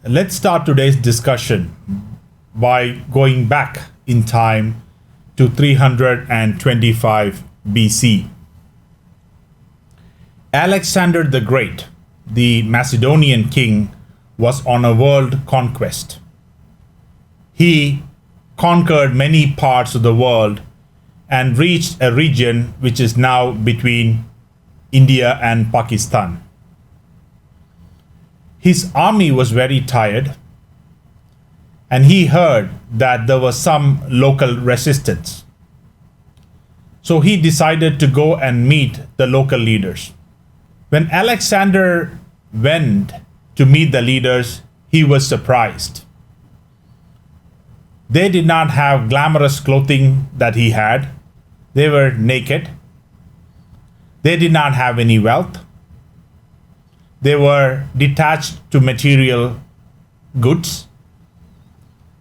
Let's start today's discussion by going back in time to 325 BC. Alexander the Great, the Macedonian king, was on a world conquest. He conquered many parts of the world and reached a region which is now between India and Pakistan. His army was very tired, and he heard that there was some local resistance. So he decided to go and meet the local leaders. When Alexander went to meet the leaders, he was surprised. They did not have glamorous clothing that he had. They were naked. They did not have any wealth. They were detached to material goods.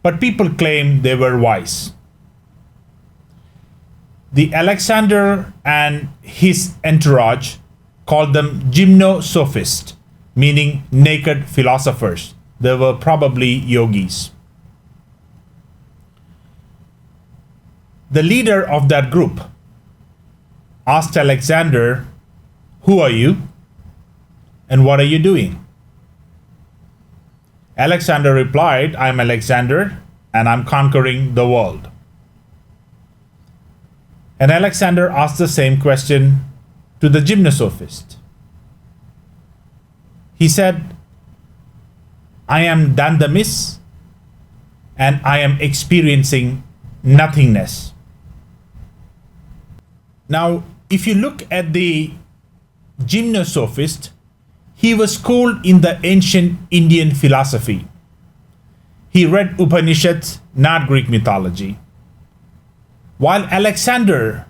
But people claimed they were wise. The Alexander and his entourage called them gymnosophists, meaning naked philosophers. They were probably yogis. The leader of that group asked Alexander, "Who are you? And what are you doing?" Alexander replied, "I'm Alexander, and I'm conquering the world." And Alexander asked the same question to the gymnosophist. He said, "I am Dandamis, and I am experiencing nothingness." Now, if you look at the gymnosophist, he was schooled in the ancient Indian philosophy. He read Upanishads, not Greek mythology. While Alexander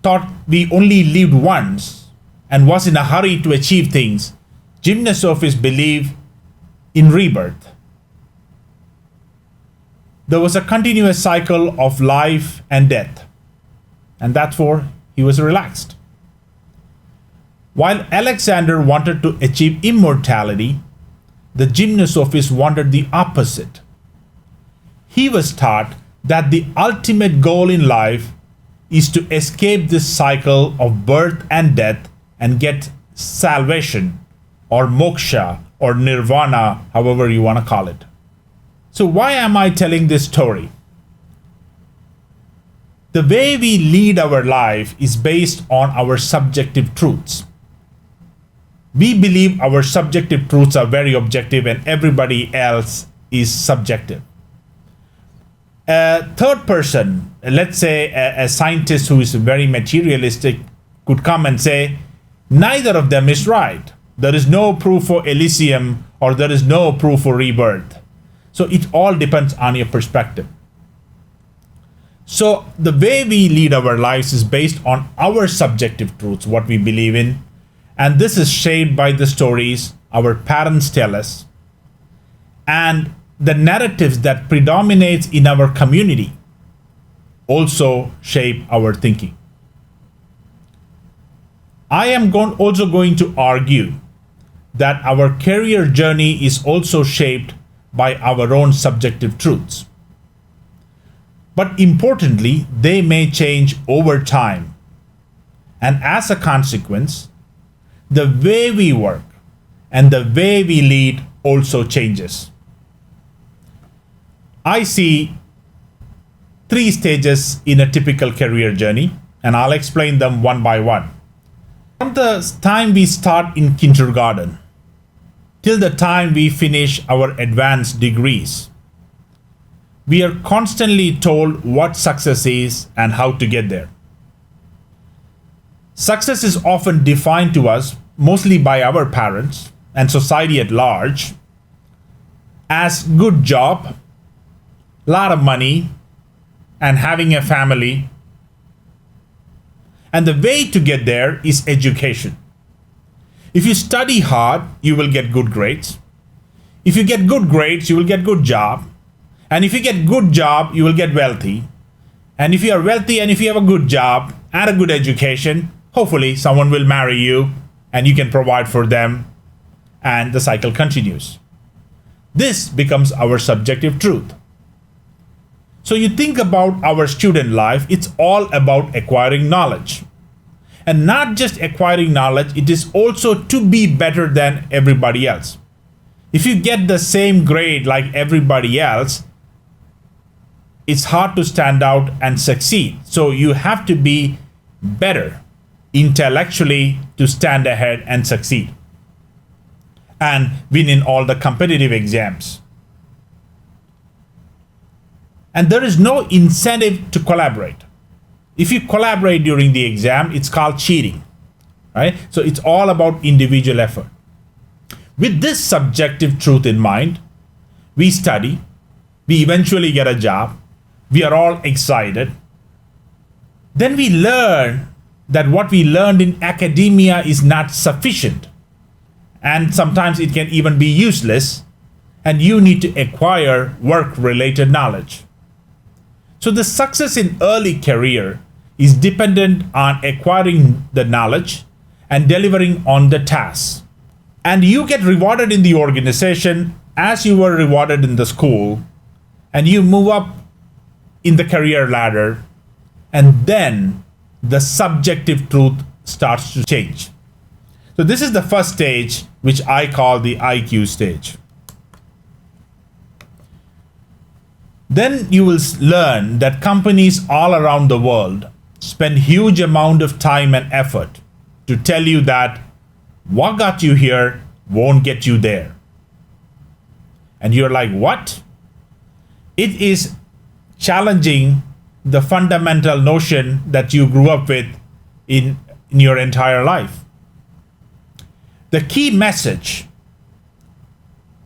thought we only lived once and was in a hurry to achieve things, gymnosophists believe in rebirth. There was a continuous cycle of life and death, and therefore he was relaxed. While Alexander wanted to achieve immortality, the gymnosophist wanted the opposite. He was taught that the ultimate goal in life is to escape this cycle of birth and death and get salvation or moksha or nirvana, however you want to call it. So why am I telling this story? The way we lead our life is based on our subjective truths. We believe our subjective truths are very objective and everybody else is subjective. A third person, let's say a scientist who is very materialistic, could come and say, neither of them is right. There is no proof for Elysium or there is no proof for rebirth. So it all depends on your perspective. So the way we lead our lives is based on our subjective truths, what we believe in. And this is shaped by the stories our parents tell us and the narratives that predominates in our community also shape our thinking. I am also going to argue that our career journey is also shaped by our own subjective truths. But importantly, they may change over time. And as a consequence, the way we work and the way we lead also changes. I see 3 stages in a typical career journey, and I'll explain them one by one. From the time we start in kindergarten till the time we finish our advanced degrees, we are constantly told what success is and how to get there. Success is often defined to us, mostly by our parents and society at large, as good job, lot of money, and having a family. And the way to get there is education. If you study hard, you will get good grades. If you get good grades, you will get good job. And if you get good job, you will get wealthy. And if you are wealthy and if you have a good job and a good education, hopefully someone will marry you and you can provide for them. and the cycle continues. This becomes our subjective truth. So you think about our student life, it's all about acquiring knowledge. And not just acquiring knowledge, it is also to be better than everybody else. If you get the same grade like everybody else, it's hard to stand out and succeed. So you have to be better intellectually to stand ahead and succeed and win in all the competitive exams. And there is no incentive to collaborate. If you collaborate during the exam, it's called cheating, right? So it's all about individual effort. With this subjective truth in mind, we study, we eventually get a job, we are all excited. Then we learn that what we learned in academia is not sufficient. And sometimes it can even be useless, and you need to acquire work-related knowledge. So the success in early career is dependent on acquiring the knowledge and delivering on the tasks. And you get rewarded in the organization as you were rewarded in the school, and you move up in the career ladder, and then the subjective truth starts to change. So this is the first stage, which I call the IQ stage. Then you will learn that companies all around the world spend huge amount of time and effort to tell you that what got you here won't get you there. And you're like, what? It is challenging the fundamental notion that you grew up with in your entire life. The key message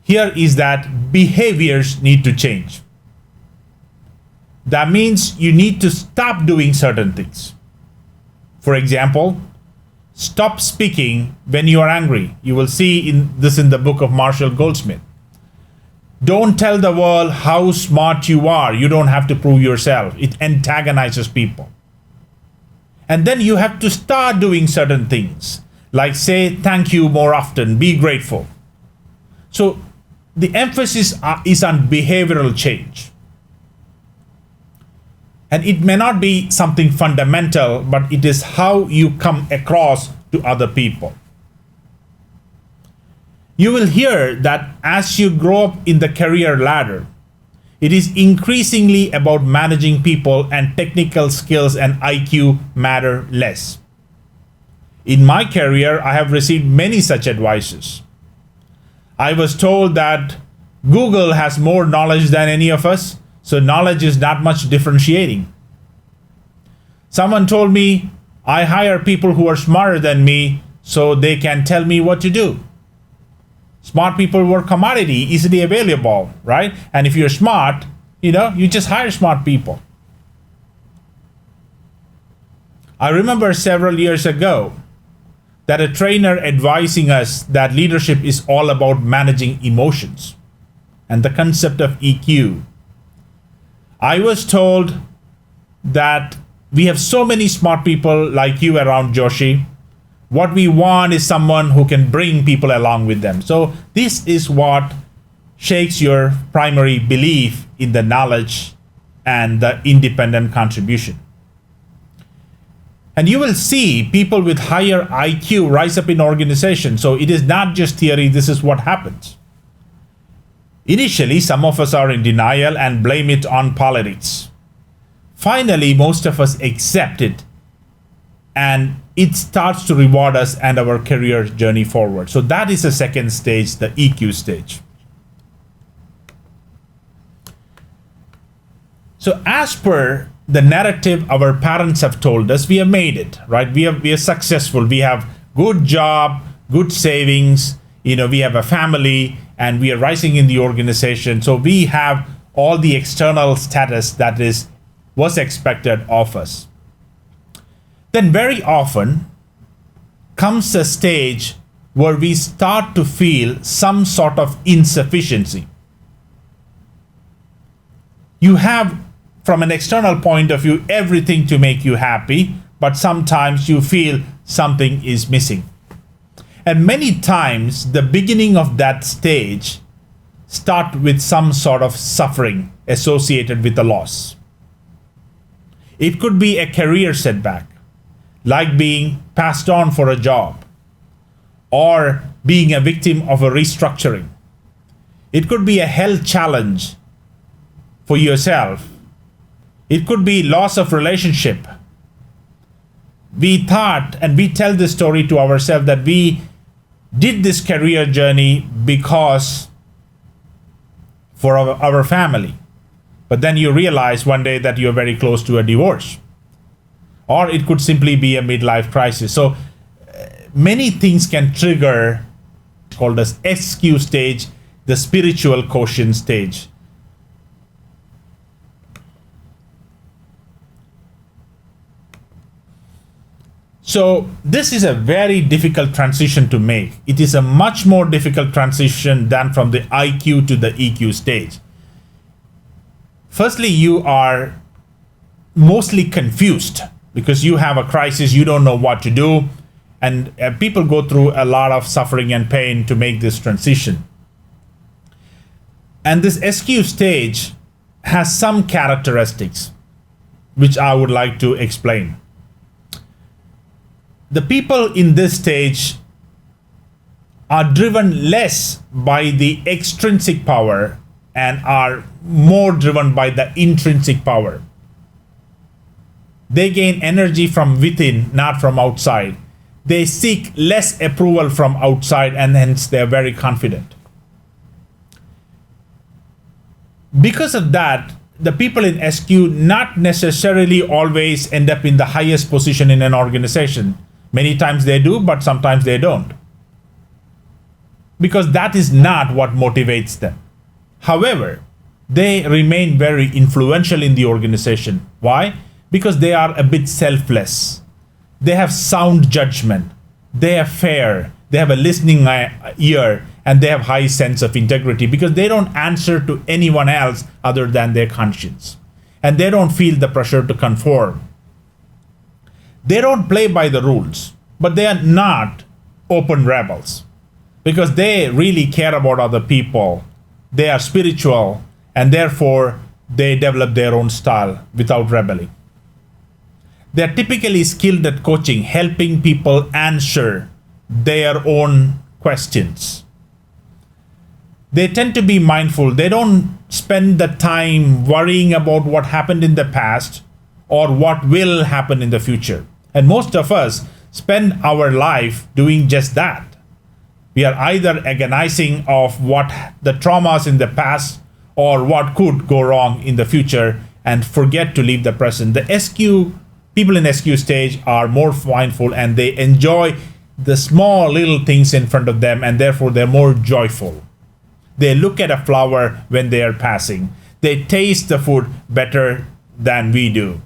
here is that behaviors need to change. That means you need to stop doing certain things. For example, stop speaking when you are angry. You will see in the book of Marshall Goldsmith. Don't tell the world how smart you are. You don't have to prove yourself. It antagonizes people. And then you have to start doing certain things, like say thank you more often, be grateful. So the emphasis is on behavioral change. And it may not be something fundamental, but it is how you come across to other people. You will hear that as you grow up in the career ladder, it is increasingly about managing people, and technical skills and IQ matter less. In my career, I have received many such advices. I was told that Google has more knowledge than any of us, so knowledge is not much differentiating. Someone told me I hire people who are smarter than me so they can tell me what to do. Smart people were commodity, easily available, right? And if you're smart, you just hire smart people. I remember several years ago that a trainer advising us that leadership is all about managing emotions and the concept of EQ. I was told that we have so many smart people like you around, Joshi. What we want is someone who can bring people along with them. So this is what shakes your primary belief in the knowledge and the independent contribution. And you will see people with higher IQ rise up in organizations. So it is not just theory, this is what happens. Initially, some of us are in denial and blame it on politics. Finally, most of us accept it, and it starts to reward us and our career journey forward. So that is the second stage, the EQ stage. So as per the narrative our parents have told us, we have made it, right? We are successful. We have good job, good savings, we have a family, and we are rising in the organization. So we have all the external status that was expected of us. Then very often comes a stage where we start to feel some sort of insufficiency. You have, from an external point of view, everything to make you happy, but sometimes you feel something is missing. And many times, the beginning of that stage start with some sort of suffering associated with the loss. It could be a career setback, like being passed on for a job, or being a victim of a restructuring. It could be a health challenge for yourself. It could be loss of relationship. We thought, and we tell this story to ourselves, that we did this career journey because for our family. But then you realize one day that you're very close to a divorce. Or it could simply be a midlife crisis. So many things can trigger, called as SQ stage, the spiritual quotient stage. So this is a very difficult transition to make. It is a much more difficult transition than from the IQ to the EQ stage. Firstly, you are mostly confused because you have a crisis, you don't know what to do, and people go through a lot of suffering and pain to make this transition. And this SQ stage has some characteristics which I would like to explain. The people in this stage are driven less by the extrinsic power and are more driven by the intrinsic power. They gain energy from within, not from outside. They seek less approval from outside, and hence they are very confident. Because of that, the people in SQ not necessarily always end up in the highest position in an organization. Many times they do, but sometimes they don't. Because that is not what motivates them. However, they remain very influential in the organization. Why? Because they are a bit selfless. They have sound judgment. They are fair. They have a listening ear, and they have high sense of integrity because they don't answer to anyone else other than their conscience. And they don't feel the pressure to conform. They don't play by the rules, but they are not open rebels because they really care about other people. They are spiritual, and therefore they develop their own style without rebelling. They are typically skilled at coaching, helping people answer their own questions. They tend to be mindful. They don't spend the time worrying about what happened in the past or what will happen in the future. And most of us spend our life doing just that. We are either agonizing of what the traumas in the past or what could go wrong in the future and forget to live the present. The SQ people in SQ stage are more mindful, and they enjoy the small little things in front of them, and therefore they're more joyful. They look at a flower when they are passing. They taste the food better than we do.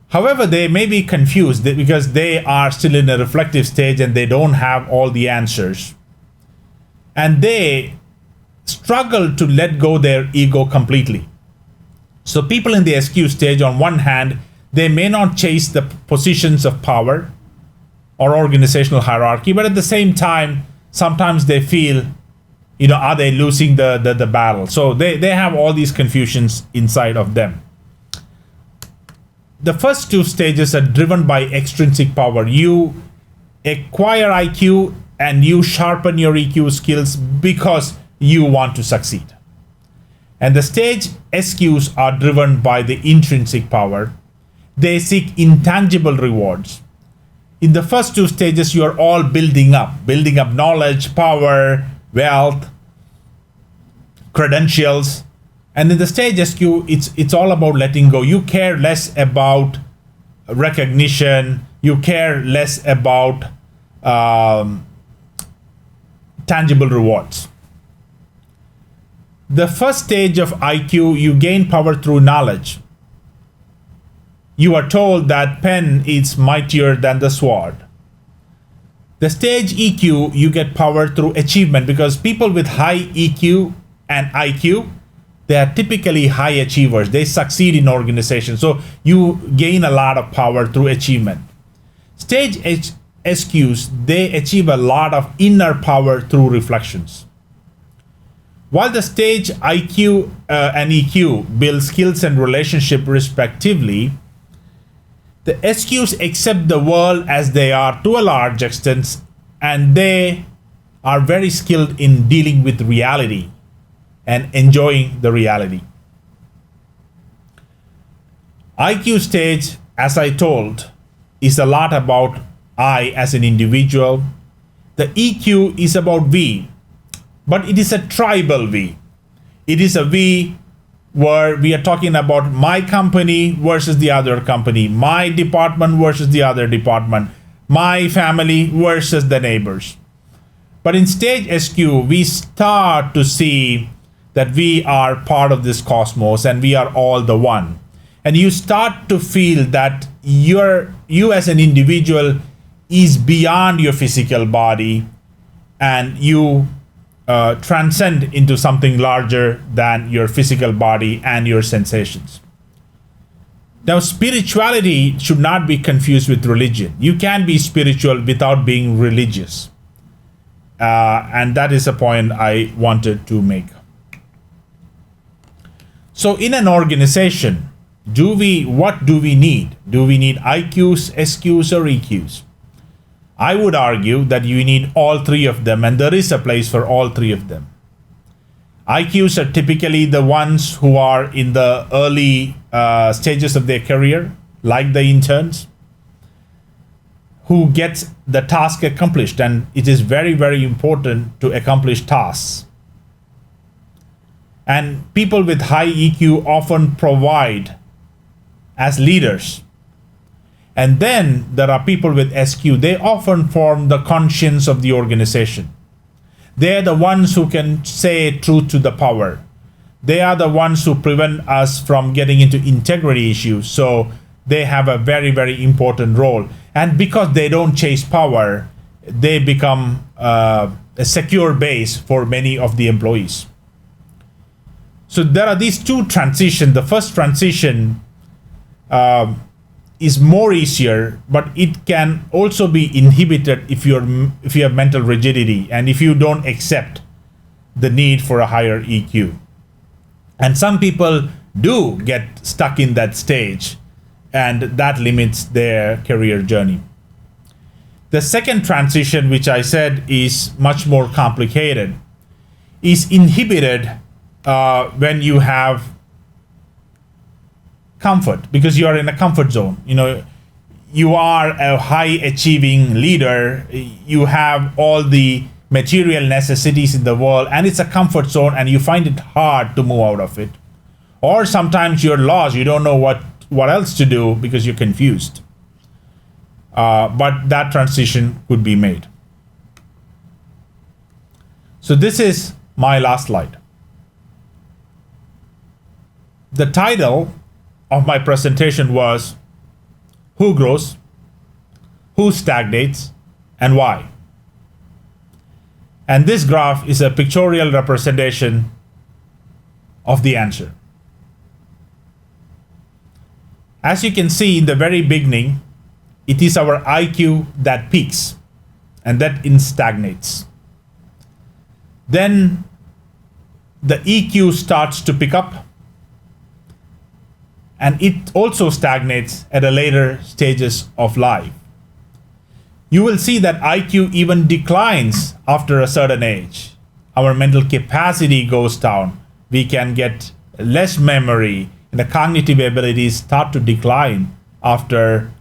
However, they may be confused because they are still in a reflective stage and they don't have all the answers. And they struggle to let go their ego completely. So people in the SQ stage, on one hand, they may not chase the positions of power or organizational hierarchy, but at the same time, sometimes they feel, are they losing the battle? So they have all these confusions inside of them. The first two stages are driven by extrinsic power. You acquire IQ and you sharpen your EQ skills because you want to succeed. And the stage SQs are driven by the intrinsic power. They seek intangible rewards. In the first two stages, you are all building up knowledge, power, wealth, credentials. And in the stage SQ, it's all about letting go. You care less about recognition. You care less about tangible rewards. The first stage of IQ, you gain power through knowledge. You are told that pen is mightier than the sword. The stage EQ, you get power through achievement because people with high EQ and IQ, they are typically high achievers. They succeed in organizations. So you gain a lot of power through achievement. Stage SQs, they achieve a lot of inner power through reflections. While the stage IQ and EQ build skills and relationship respectively, the SQs accept the world as they are to a large extent, and they are very skilled in dealing with reality and enjoying the reality. IQ stage, as I told, is a lot about I as an individual. The EQ is about we, but it is a tribal we. It is a we where we are talking about my company versus the other company, my department versus the other department, my family versus the neighbors. But in stage SQ, we start to see that we are part of this cosmos and we are all the one. And you start to feel that you as an individual is beyond your physical body, and you transcend into something larger than your physical body and your sensations. Now, spirituality should not be confused with religion. You can be spiritual without being religious. And that is a point I wanted to make. So in an organization, what do we need? Do we need IQs, SQs, or EQs? I would argue that you need all three of them, and there is a place for all three of them. IQs are typically the ones who are in the early stages of their career, like the interns, who gets the task accomplished, and it is very, very important to accomplish tasks. And people with high EQ often provide as leaders. And then there are people with SQ. They often form the conscience of the organization. They're the ones who can say truth to the power. They are the ones who prevent us from getting into integrity issues. So they have a very, very important role. And because they don't chase power, they become a secure base for many of the employees. So there are these two transitions. The first transition is more easier, but it can also be inhibited if you have mental rigidity and if you don't accept the need for a higher EQ. And some people do get stuck in that stage, and that limits their career journey. The second transition, which I said is much more complicated, is inhibited when you have comfort, because you are in a comfort zone. You are a high achieving leader, you have all the material necessities in the world, and it's a comfort zone, and you find it hard to move out of it. Or sometimes you're lost, you don't know what else to do because you're confused. But that transition could be made. So this is my last slide. The title of my presentation was Who Grows, Who Stagnates, and Why. And this graph is a pictorial representation of the answer. As you can see in the very beginning, it is our IQ that peaks and that stagnates. Then the EQ starts to pick up, and it also stagnates at a later stages of life. You will see that IQ even declines after a certain age. Our mental capacity goes down. We can get less memory, and the cognitive abilities start to decline after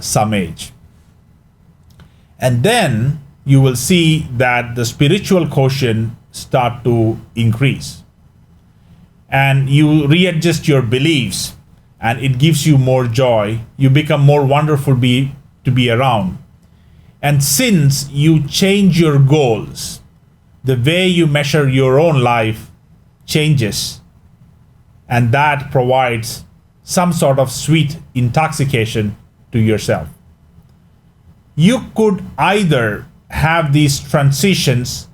some age. And then you will see that the spiritual quotient start to increase. And you readjust your beliefs, and it gives you more joy. You become more wonderful to be around. And since you change your goals, the way you measure your own life changes, and that provides some sort of sweet intoxication to yourself. You could either have these transitions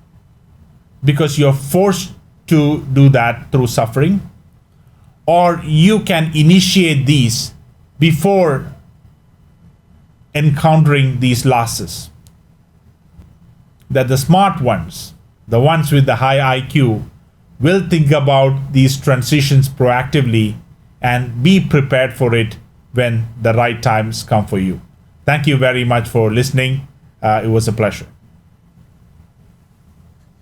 because you're forced to do that through suffering, or you can initiate these before encountering these losses. That the smart ones, the ones with the high IQ, will think about these transitions proactively and be prepared for it when the right times come for you. Thank you very much for listening. It was a pleasure.